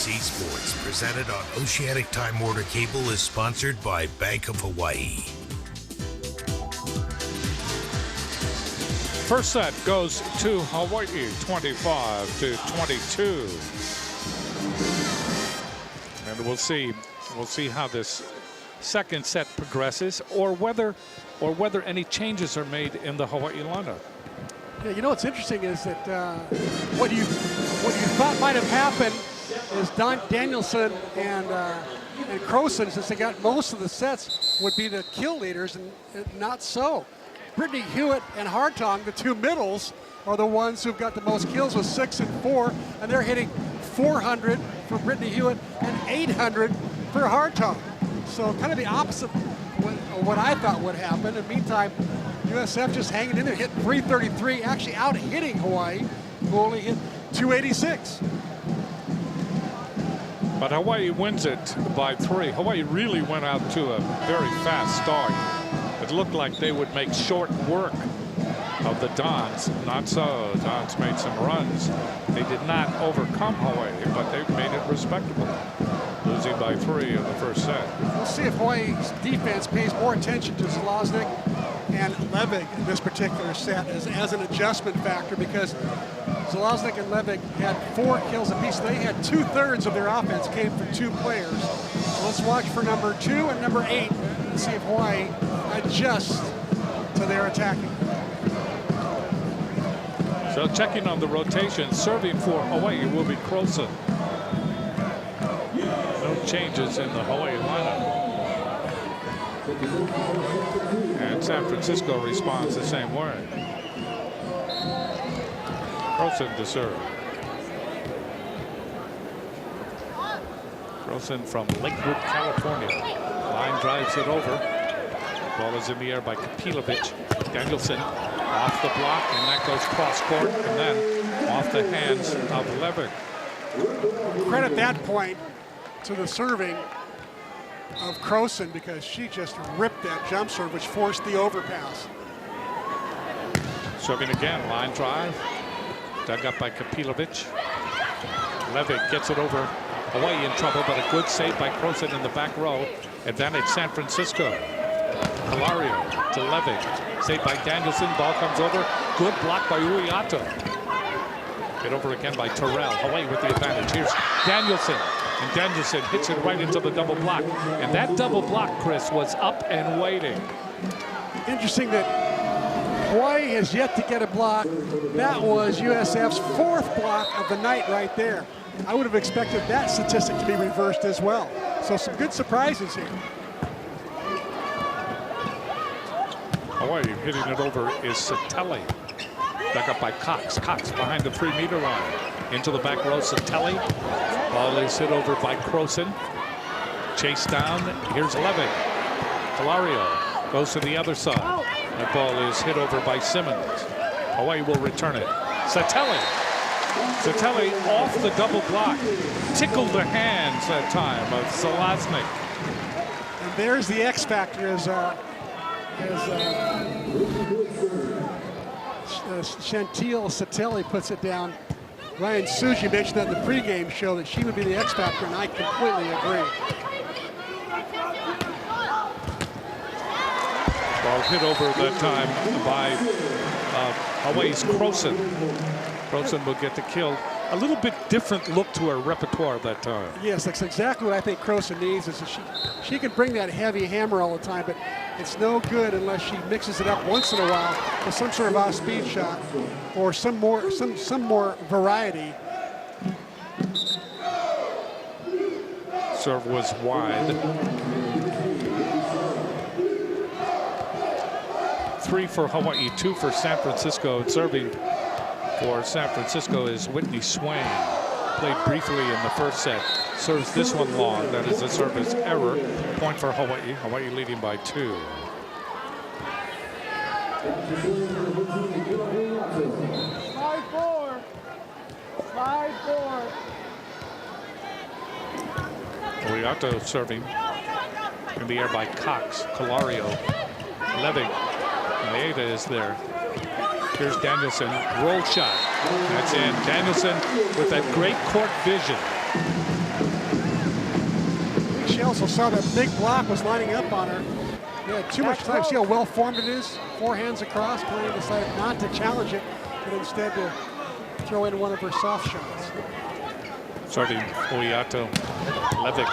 ABC Sports, presented on Oceanic Time Warner Cable, is sponsored by Bank of Hawaii. First set goes to Hawaii, 25-22. And we'll see how this second set progresses, or whether any changes are made in the Hawaii lineup. Yeah, you know what's interesting is that what you thought might have happened is Danielson and Croson, since they got most of the sets, would be the kill leaders, and not so. Brittany Hewitt and Hartong, the two middles, are the ones who've got the most kills with 6 and 4, and they're hitting 400 for Brittany Hewitt and 800 for Hartong. So kind of the opposite of what I thought would happen. In the meantime, USF just hanging in there, hitting 333, actually out hitting Hawaii, who only hit 286. But Hawaii wins it by 3. Hawaii really went out to a very fast start. It looked like they would make short work of the Dons. Not so. Dons made some runs. They did not overcome Hawaii, but they made it respectable, losing by 3 in the first set. We'll see if Hawaii's defense pays more attention to Zalaznik and Levig in this particular set as an adjustment factor, because Zalaznik and Levig had 4 kills apiece. They had 2/3 of their offense came from 2 players. So let's watch for number 2 and number 8 and see if Hawaii adjusts to their attacking. So checking on the rotation, serving for Hawaii will be Croson. No changes in the Hawaii lineup. And San Francisco responds the same way. Croson to serve. Croson from Lakewood, California. Line drives it over. Ball is in the air by Kapilovic. Danielson off the block, and that goes cross court, and then off the hands of Levick. Credit that point to the serving of Croson, because she just ripped that jump serve, which forced the overpass. Serving again, line drive. Dug up by Kapilovic. Levick gets it over. Hawaii in trouble, but a good save by Croson in the back row. Advantage San Francisco. Calario to Levick. Saved by Danielson. Ball comes over. Good block by Uiato. Hit over again by Terrell. Hawaii with the advantage. Here's Danielson. And Danielson hits it right into the double block. And that double block, Chris, was up and waiting. Interesting that Hawaii has yet to get a block. That was USF's 4th block of the night right there. I would have expected that statistic to be reversed as well. So some good surprises here. Hawaii hitting it over is Satelli. Dug up by Cox. Cox behind the 3-meter line. Into the back row, Satelli. Ball is hit over by Croson. Chased down. Here's Levick. Calario goes to the other side. That ball is hit over by Simmons. Hawaii will return it. Satelli. Satelli off the double block. Tickled the hands that time of Zalaznik. And there's the X factor as Chantil Satelli puts it down. Ryan Suji mentioned that in the pregame show that she would be the X factor, and I completely agree. Ball hit over that time by Hawaii's Croson. Croson will get the kill. A little bit different look to her repertoire that time. Yes, that's exactly what I think Croson needs. Is that she can bring that heavy hammer all the time, but it's no good unless she mixes it up once in a while with some sort of off-speed shot or some more variety. Serve was wide. 3 for Hawaii, 2 for San Francisco. And serving for San Francisco is Whitney Swain. Played briefly in the first set. Serves this one long. That is a service error. Point for Hawaii. Hawaii leading by 2. Slide 4. Slide 4. Uiato serving in the air by Cox. Calario. Levick. Maeda is there. Here's Danielson. Roll shot. That's in. Danielson with that great court vision. she also saw that big block was lining up on her. She had too much time. See how well formed it is? 4 hands across. Kelly decided not to challenge it, but instead to throw in one of her soft shots. Starting Oyato, Levick.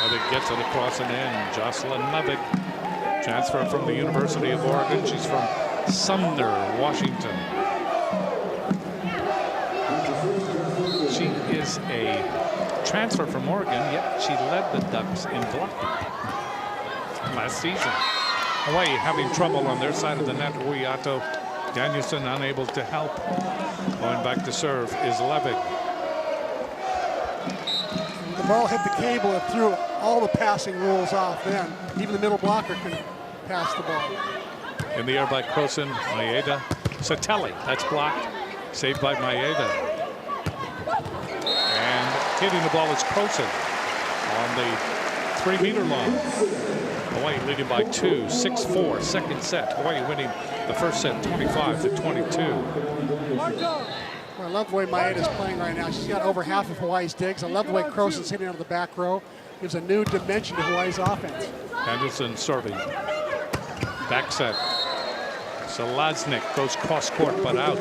Levick gets it across and in. Jocelyn Levick, transfer from the University of Oregon. She's from Sumner, Washington. She is a transfer from Oregon, yet she led the Ducks in blocking last season. Hawaii having trouble on their side of the net. Oyato, Danielson unable to help. Going back to serve is Levick. The ball hit the cable, it threw all the passing rules off then. Even the middle blocker can pass the ball. In the air by Croson, Maeda, Satelli, that's blocked. Saved by Maeda. And hitting the ball is Croson on the 3-meter line. Hawaii leading by 2, 6-4, second set. Hawaii winning the first set 25-22. I love the way Maeda's playing right now. She's got over half of Hawaii's digs. I love the way Croson's hitting out of the back row. Gives a new dimension to Hawaii's offense. Anderson serving. Back set. Selaznik goes cross court but out.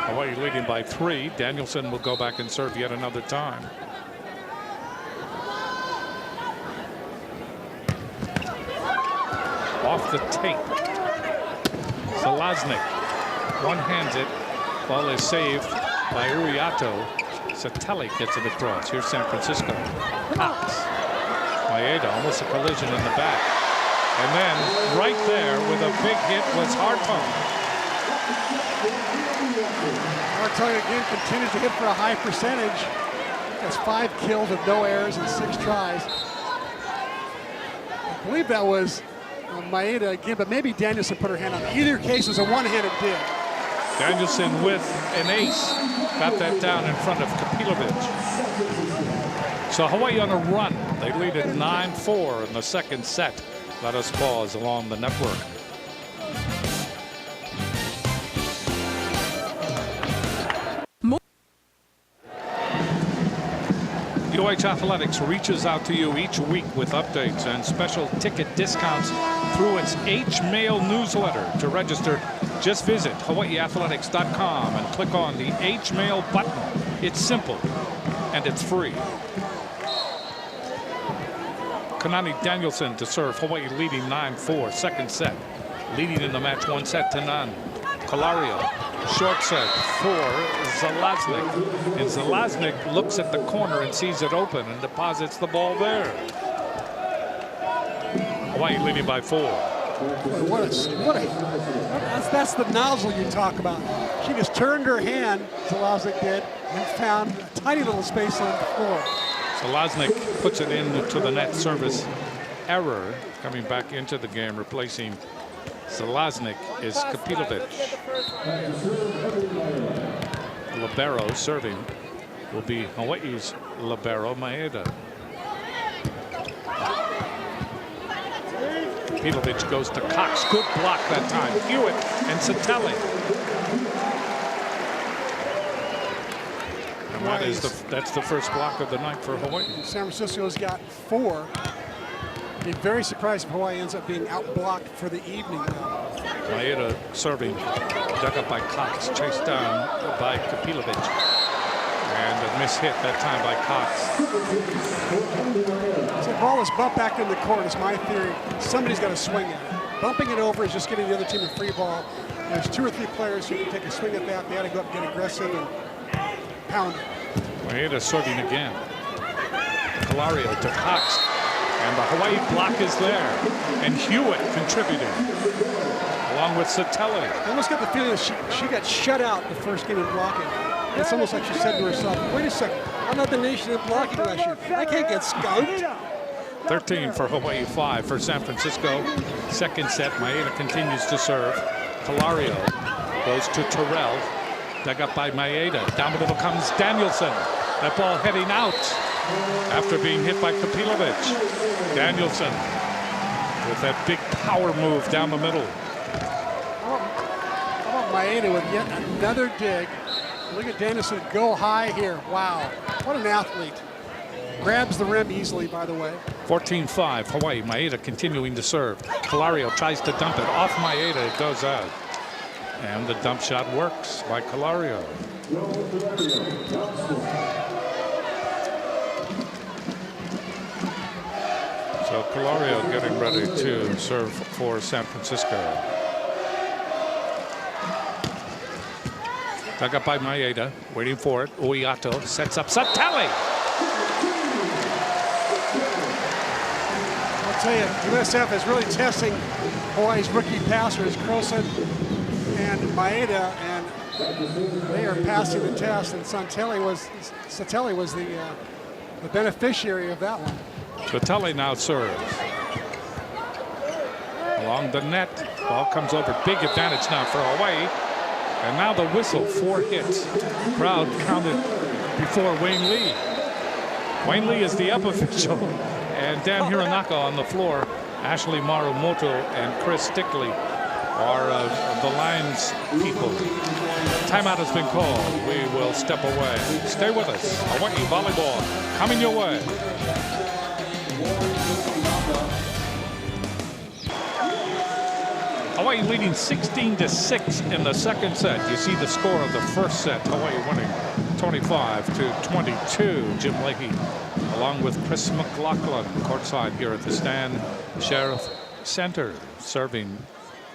Hawaii leading by 3. Danielson will go back and serve yet another time. Off the tape. Selaznik one-hands it. Ball is saved by Uriato. Satelli gets it across. Here's San Francisco. Cox. Maeda, almost a collision in the back. And then right there with a big hit was Hartung. Hartung again continues to hit for a high percentage. Has 5 kills with no errors and 6 tries. I believe that was Maeda again, but maybe Danielson put her hand on it. Either case was a one-handed dig. Danielson with an ace. Got that down in front of Kapilovic. So Hawaii on a run. They lead at 9-4 in the second set. Let us pause along the network. UH Athletics reaches out to you each week with updates and special ticket discounts through its H-Mail newsletter. To register, just visit hawaiiathletics.com and click on the H-Mail button. It's simple and it's free. Kanani Danielson to serve. Hawaii leading 9-4, second set. Leading in the match 1-0. Calario, short set for Zelaznik. And Zelaznik looks at the corner and sees it open and deposits the ball there. Hawaii leading by 4. That's the nozzle you talk about. She just turned her hand, Zelaznik did, and found a tiny little space on the floor. Zelaznik puts it into the net. Service error. Coming back into the game, replacing Zelaznik is Kapilovic. Libero serving will be Hawaii's libero, Maeda. Kapilovic goes to Cox. Good block that time. Hewitt and Satelli. And that's the first block of the night for Hawaii. San Francisco's got 4. Be very surprised if Hawaii ends up being outblocked for the evening now. Maeda serving, dug up by Cox, chased down by Kapilovic. And a miss hit that time by Cox. So the ball is bumped back in the court is my theory. Somebody's got to swing at it. Bumping it over is just getting the other team a free ball. There's 2 or 3 players who can take a swing at that. They ought to go up and get aggressive and pound it. Maeda serving again. Calario to Cox. And the Hawaii block is there. And Hewitt contributing. Along with Satelli. I almost got the feeling that she got shut out the first game in blocking. It's almost like she said to herself, wait a second, I'm not the nation in blocking last year. I can't get skunked. 13 for Hawaii, 5 for San Francisco. Second set, Maeda continues to serve. Calario goes to Terrell. Dug up by Maeda. Down the middle comes Danielson. That ball heading out after being hit by Kapilovic. Danielson with that big power move down the middle. How about Maeda with yet another dig? Look at Danielson go high here. Wow, what an athlete. Grabs the rim easily, by the way. 14-5, Hawaii. Maeda continuing to serve. Calario tries to dump it off Maeda. It goes out. And the dump shot works by Calario. So Calario getting ready to serve for San Francisco. Dug up by Maeda, waiting for it. Uiato sets up Sateli. I'll tell you, USF is really testing Hawaii's rookie passers, Croson and Maeda, and they are passing the test. And Sateli was the beneficiary of that one. Sateli now serves. Along the net, ball comes over. Big advantage now for Hawaii. And now the whistle, 4 hits. Crowd counted before Wayne Lee. Wayne Lee is the up official. And Dan Hironaka on the floor. Ashley Marumoto and Chris Stickley are the Lions people. Timeout has been called. We will step away. Stay with us. Hawai'i Volleyball coming your way. Hawaii leading 16-6 in the second set. You see the score of the first set. Hawaii winning 25-22. Jim Leahy along with Chris McLaughlin courtside here at the Stan Sheriff Center. Serving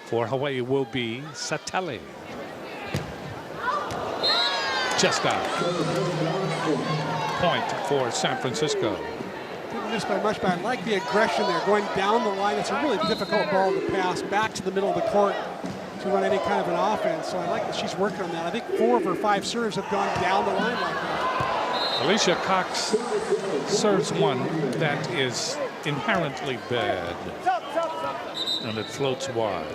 for Hawaii will be Sateli. Just out. Point for San Francisco. Didn't miss by much, but I like the aggression there, going down the line. It's a really difficult ball to pass back to the middle of the court to run any kind of an offense. So I like that she's working on that. I think 4 of her 5 serves have gone down the line like that. Alicia Cox serves one that is inherently bad, and it floats wide.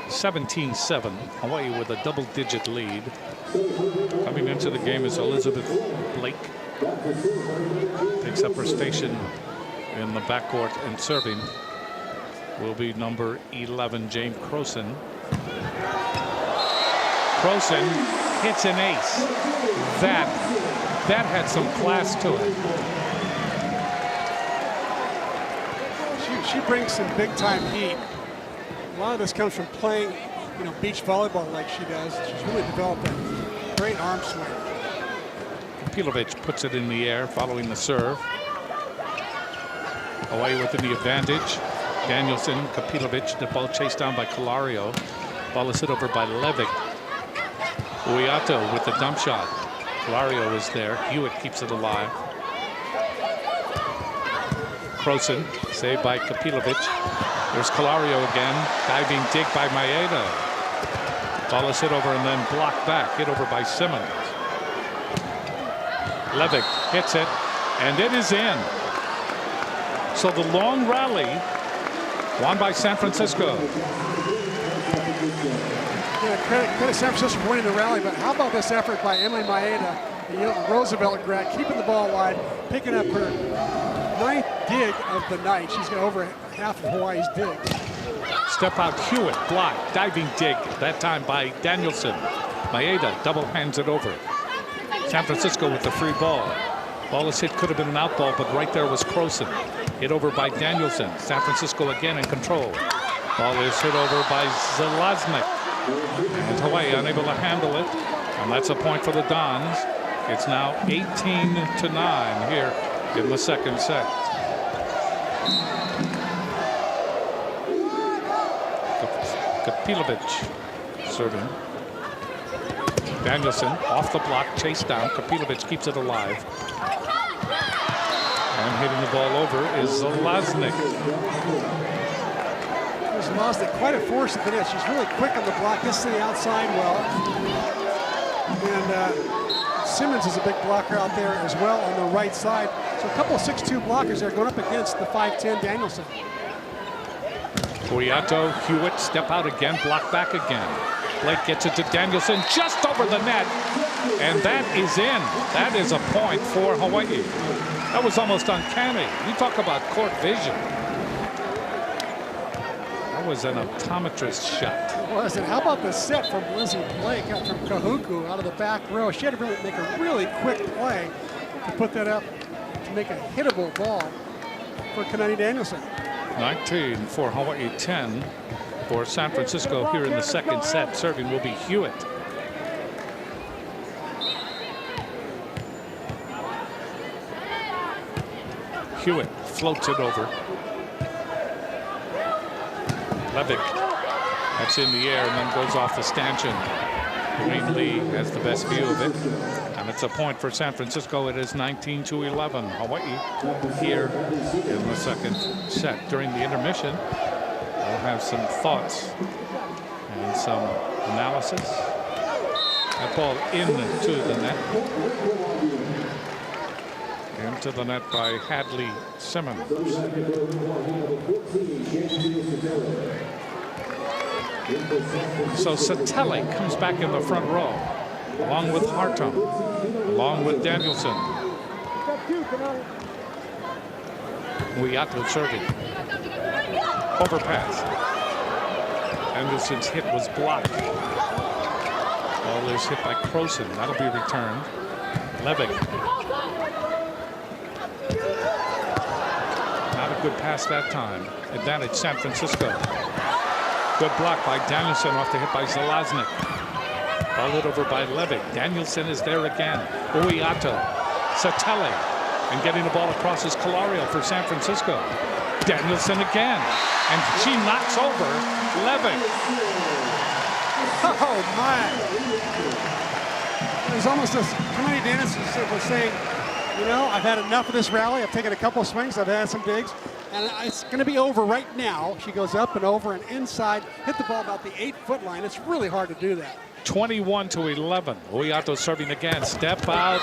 17-7, Hawaii with a double-digit lead. Coming into the game is Elizabeth Blake. Takes up her station in the backcourt, and serving will be number 11, Jane Croson. Croson hits an ace. That had some class to it. She brings some big-time heat. A lot of this comes from playing, beach volleyball like she does. She's really developed a great arm swing. Kapilovic puts it in the air following the serve. Hawaii within the advantage. Danielson, Kapilovic, the ball chased down by Calario. Ball is hit over by Levick. Uiato with the dump shot. Calario is there. Hewitt keeps it alive. Croson, saved by Kapilovic. There's Calario again. Diving dig by Maeda. Ball is hit over and then blocked back. Hit over by Simmons. Levick hits it, and it is in. So the long rally won by San Francisco. Yeah, credit San Francisco for winning the rally, but how about this effort by Emily Maeda, the Roosevelt grad, keeping the ball wide, picking up her 9th dig of the night. She's got over half of Hawaii's digs. Step out Hewitt, block, diving dig, that time by Danielson. Maeda double hands it over. San Francisco with the free ball. Ball is hit, could have been an out ball, but right there was Croson. Hit over by Danielson. San Francisco again in control. Ball is hit over by Zelaznik. And Hawaii unable to handle it. And that's a point for the Dons. It's now 18-9 here in the second set. Kapilovic serving. Danielson off the block, chased down. Kapilovic keeps it alive. And hitting the ball over is Zelaznik. Zelaznik, quite a force at the net. She's really quick on the block. Gets to the outside well. And Simmons is a big blocker out there as well on the right side. So a couple of 6'2" blockers there going up against the 5'10" Danielson. Uiato, Hewitt, step out again, block back again. Blake gets it to Danielson, just over the net. And that is in. That is a point for Hawaii. That was almost uncanny. You talk about court vision. That was an optometrist shot. It was. And how about the set from Lizzie Blake out from Kahuku out of the back row? She had to really make a really quick play to put that up to make a hittable ball for Kanani Danielson. 19 for Hawaii, 10 for San Francisco here in the second set. Serving will be Hewitt. Hewitt floats it over. Levick. That's in the air and then goes off the stanchion. Green Lee has the best view of it. And it's a point for San Francisco. It is 19-11. Hawaii here in the second set. During the intermission, we'll have some thoughts and some analysis. That ball into the net. Into the net by Hadley Simmons. So Satele comes back in the front row, along with Hartung, along with Danielson. Muiato serving. Overpass. Anderson's hit was blocked. Ball is hit by Croson. That'll be returned. Levick. Not a good pass that time. Advantage San Francisco. Good block by Danielson off the hit by Zelaznik. Ball hit over by Levick. Danielson is there again. Uiato. Satele. And getting the ball across is Calario for San Francisco. Danielson again. And she knocks over Levick. Oh, my. It was almost as Kanani Danielson was saying, you know, I've had enough of this rally. I've taken a couple swings. I've had some digs. And it's going to be over right now. She goes up and over and inside, hit the ball about the 8-foot line. It's really hard to do that. 21-11. Uiato serving again. Step out.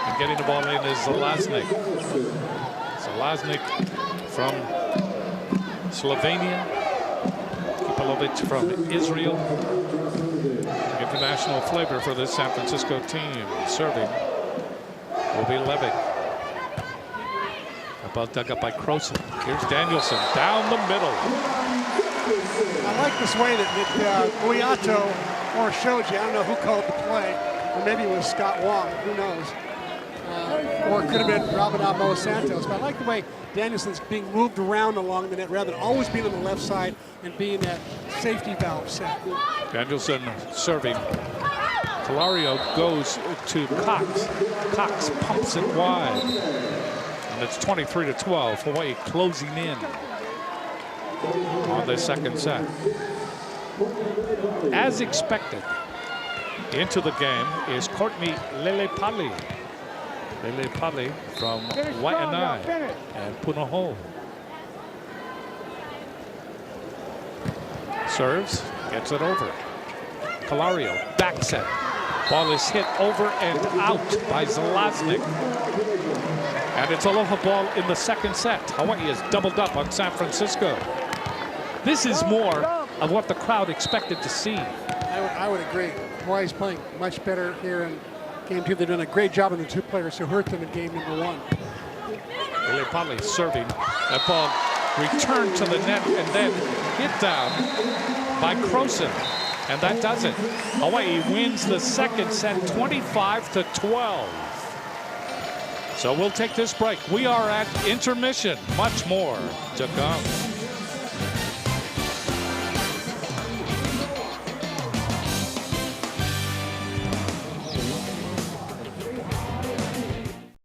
And getting the ball in is Zelaznik. Zelaznik from Slovenia. Kipilovic from Israel. International flavor for this San Francisco team. Serving will be Levick. Ball dug up by Croson. Here's Danielson down the middle. I like this way that Uiato or Shoji, I don't know who called the play, or maybe it was Scott Wong, who knows. Or it could have been Robin Amo Santos. But I like the way Danielson's being moved around along the net rather than always being on the left side and being that safety valve set. Danielson serving. Calario goes to Cox. Cox pumps it wide. And it's 23-12. Hawaii closing in on the second set. As expected, into the game is Courtney Lelepali. Lelepali from Waianae and Punahou. Serves, gets it over. Calario, back set. Ball is hit over and out by Zelaznik. And it's Aloha ball in the second set. Hawaii has doubled up on San Francisco. This is more of what the crowd expected to see. I would agree. Hawaii's playing much better here in game two. They're doing a great job on the two players who hurt them in game number one. Lelepali serving. That ball returned to the net and then hit down by Croson. And that does it. Hawaii wins the second set 25-12. So we'll take this break. We are at intermission. Much more to come.